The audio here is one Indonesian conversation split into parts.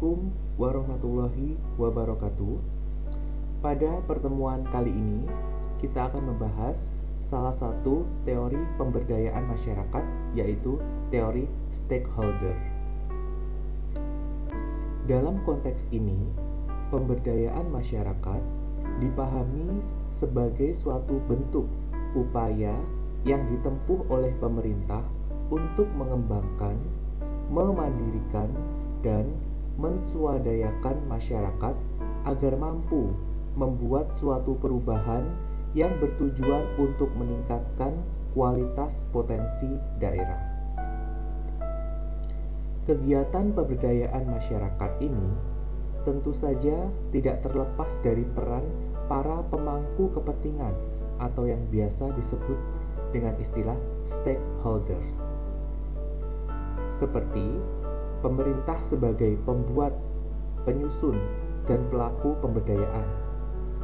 Assalamualaikum warahmatullahi wabarakatuh. Pada pertemuan kali ini, kita akan membahas salah satu teori pemberdayaan masyarakat, yaitu teori stakeholder. Dalam konteks ini, pemberdayaan masyarakat dipahami sebagai suatu bentuk upaya yang ditempuh oleh pemerintah untuk mengembangkan, memandirikan, dan menswadaya masyarakat agar mampu membuat suatu perubahan yang bertujuan untuk meningkatkan kualitas potensi daerah. Kegiatan pemberdayaan masyarakat ini tentu saja tidak terlepas dari peran para pemangku kepentingan atau yang biasa disebut dengan istilah stakeholder. Seperti pemerintah sebagai pembuat, penyusun, dan pelaku pemberdayaan.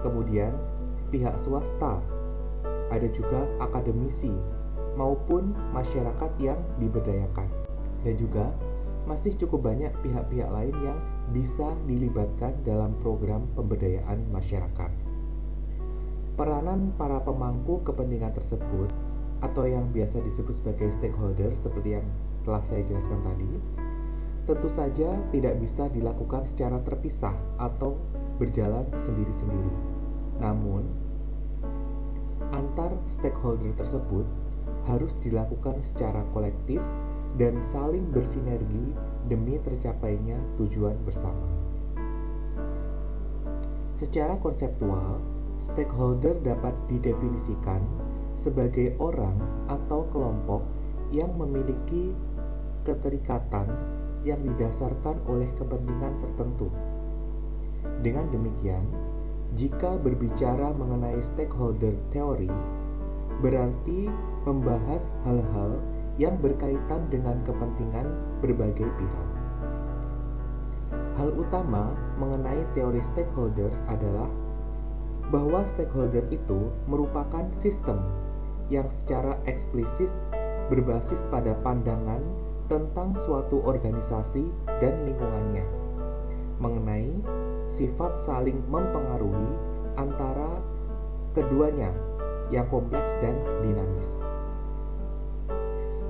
Kemudian pihak swasta, ada juga akademisi maupun masyarakat yang diberdayakan. Dan juga masih cukup banyak pihak-pihak lain yang bisa dilibatkan dalam program pemberdayaan masyarakat. Peranan para pemangku kepentingan tersebut atau yang biasa disebut sebagai stakeholder seperti yang telah saya jelaskan tadi, tentu saja tidak bisa dilakukan secara terpisah atau berjalan sendiri-sendiri. Namun, antar stakeholder tersebut harus dilakukan secara kolektif dan saling bersinergi demi tercapainya tujuan bersama. Secara konseptual, stakeholder dapat didefinisikan sebagai orang atau kelompok yang memiliki keterikatan yang didasarkan oleh kepentingan tertentu. Dengan demikian, jika berbicara mengenai stakeholder teori, berarti membahas hal-hal yang berkaitan dengan kepentingan berbagai pihak. Hal utama mengenai teori stakeholders adalah bahwa stakeholder itu merupakan sistem yang secara eksplisit berbasis pada pandangan tentang suatu organisasi dan lingkungannya, mengenai sifat saling mempengaruhi antara keduanya yang kompleks dan dinamis.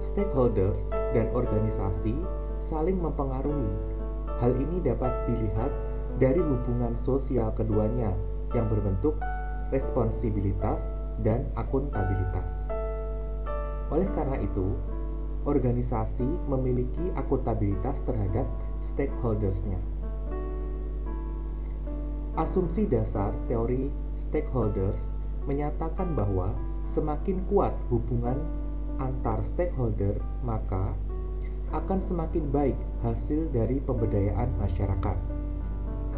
Stakeholders dan organisasi saling mempengaruhi. Hal ini dapat dilihat dari hubungan sosial keduanya yang berbentuk responsibilitas dan akuntabilitas. Oleh karena itu, organisasi memiliki akuntabilitas terhadap stakeholders-nya. Asumsi dasar teori stakeholders menyatakan bahwa semakin kuat hubungan antar stakeholder, maka akan semakin baik hasil dari pemberdayaan masyarakat.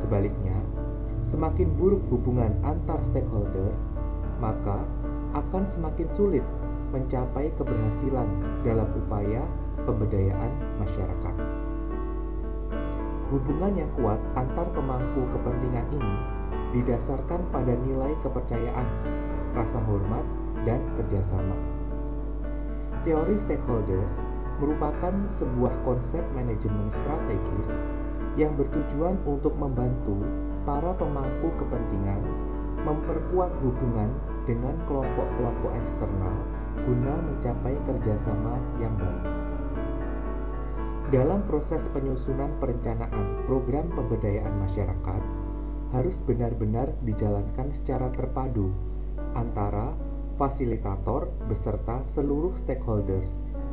Sebaliknya, semakin buruk hubungan antar stakeholder, maka akan semakin sulit mencapai keberhasilan dalam upaya pemberdayaan masyarakat. Hubungan yang kuat antar pemangku kepentingan ini didasarkan pada nilai kepercayaan, rasa hormat, dan kerjasama. Teori stakeholders merupakan sebuah konsep manajemen strategis yang bertujuan untuk membantu para pemangku kepentingan memperkuat hubungan dengan kelompok-kelompok eksternal guna mencapai kerjasama yang baik. Dalam proses penyusunan perencanaan program pemberdayaan masyarakat, harus benar-benar dijalankan secara terpadu antara fasilitator beserta seluruh stakeholder,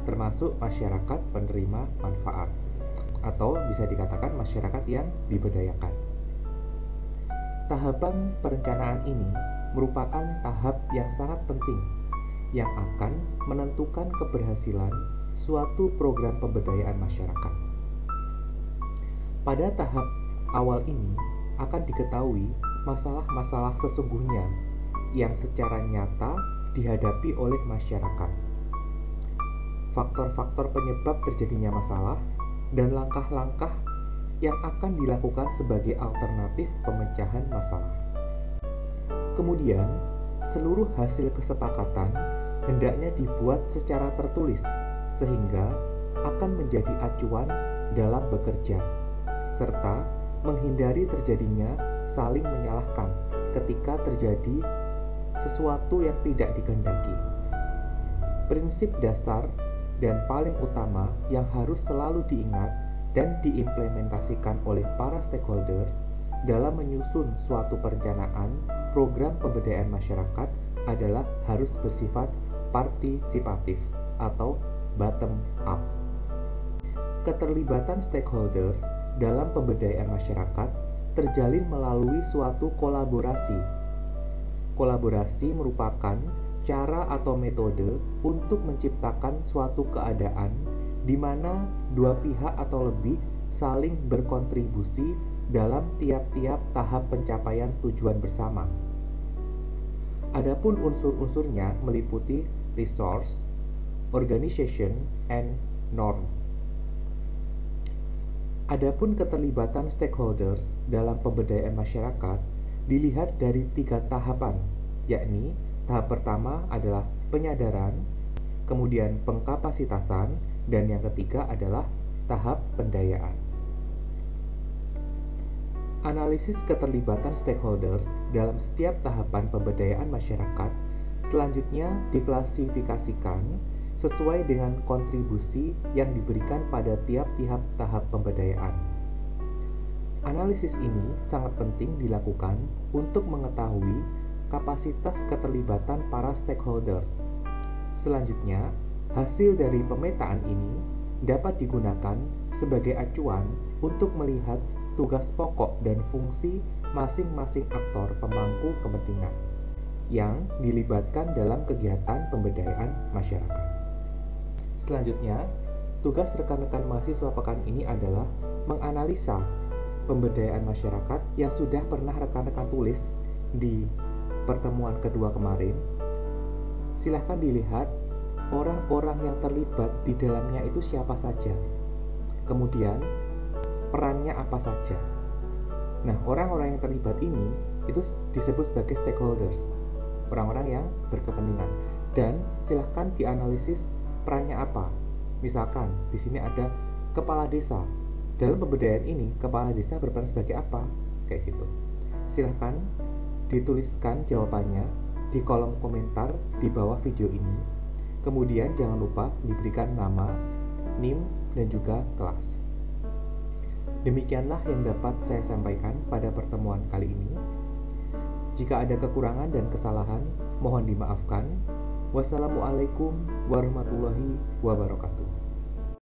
termasuk masyarakat penerima manfaat, atau bisa dikatakan masyarakat yang diberdayakan. Tahapan perencanaan ini merupakan tahap yang sangat penting yang akan menentukan keberhasilan suatu program pemberdayaan masyarakat. Pada tahap awal ini akan diketahui masalah-masalah sesungguhnya yang secara nyata dihadapi oleh masyarakat, faktor-faktor penyebab terjadinya masalah, dan langkah-langkah yang akan dilakukan sebagai alternatif pemecahan masalah. Kemudian, seluruh hasil kesepakatan hendaknya dibuat secara tertulis sehingga akan menjadi acuan dalam bekerja, serta menghindari terjadinya saling menyalahkan ketika terjadi sesuatu yang tidak dikehendaki. Prinsip dasar dan paling utama yang harus selalu diingat dan diimplementasikan oleh para stakeholder dalam menyusun suatu perencanaan program pemberdayaan masyarakat adalah harus bersifat partisipatif atau bottom up. Keterlibatan stakeholders dalam pemberdayaan masyarakat terjalin melalui suatu kolaborasi. Kolaborasi merupakan cara atau metode untuk menciptakan suatu keadaan di mana dua pihak atau lebih saling berkontribusi dalam tiap-tiap tahap pencapaian tujuan bersama. Adapun unsur-unsurnya meliputi resource, organization, and norm. Adapun keterlibatan stakeholders dalam pemberdayaan masyarakat dilihat dari 3 tahapan, yakni tahap pertama adalah penyadaran, kemudian pengkapasitasan, dan yang ketiga adalah tahap pendayaan. Analisis keterlibatan stakeholders dalam setiap tahapan pemberdayaan masyarakat selanjutnya diklasifikasikan sesuai dengan kontribusi yang diberikan pada tiap-tiap tahap pemberdayaan. Analisis ini sangat penting dilakukan untuk mengetahui kapasitas keterlibatan para stakeholders. Selanjutnya, hasil dari pemetaan ini dapat digunakan sebagai acuan untuk melihat tugas pokok dan fungsi masing-masing aktor pemangku kepentingan yang dilibatkan dalam kegiatan pemberdayaan masyarakat. Selanjutnya, tugas rekan-rekan mahasiswa pekan ini adalah menganalisa pemberdayaan masyarakat yang sudah pernah rekan-rekan tulis di pertemuan kedua kemarin. Silahkan dilihat orang-orang yang terlibat di dalamnya itu siapa saja. Kemudian perannya apa saja. Nah, orang-orang yang terlibat ini itu disebut sebagai stakeholders, orang-orang yang berkepentingan. Dan silahkan dianalisis perannya apa. Misalkan di sini ada kepala desa. Dalam pemberdayaan ini, kepala desa berperan sebagai apa? Kayak gitu. Silahkan dituliskan jawabannya di kolom komentar di bawah video ini. Kemudian jangan lupa diberikan nama, NIM, dan juga kelas. Demikianlah yang dapat saya sampaikan pada pertemuan kali ini. Jika ada kekurangan dan kesalahan, mohon dimaafkan. Wassalamualaikum warahmatullahi wabarakatuh.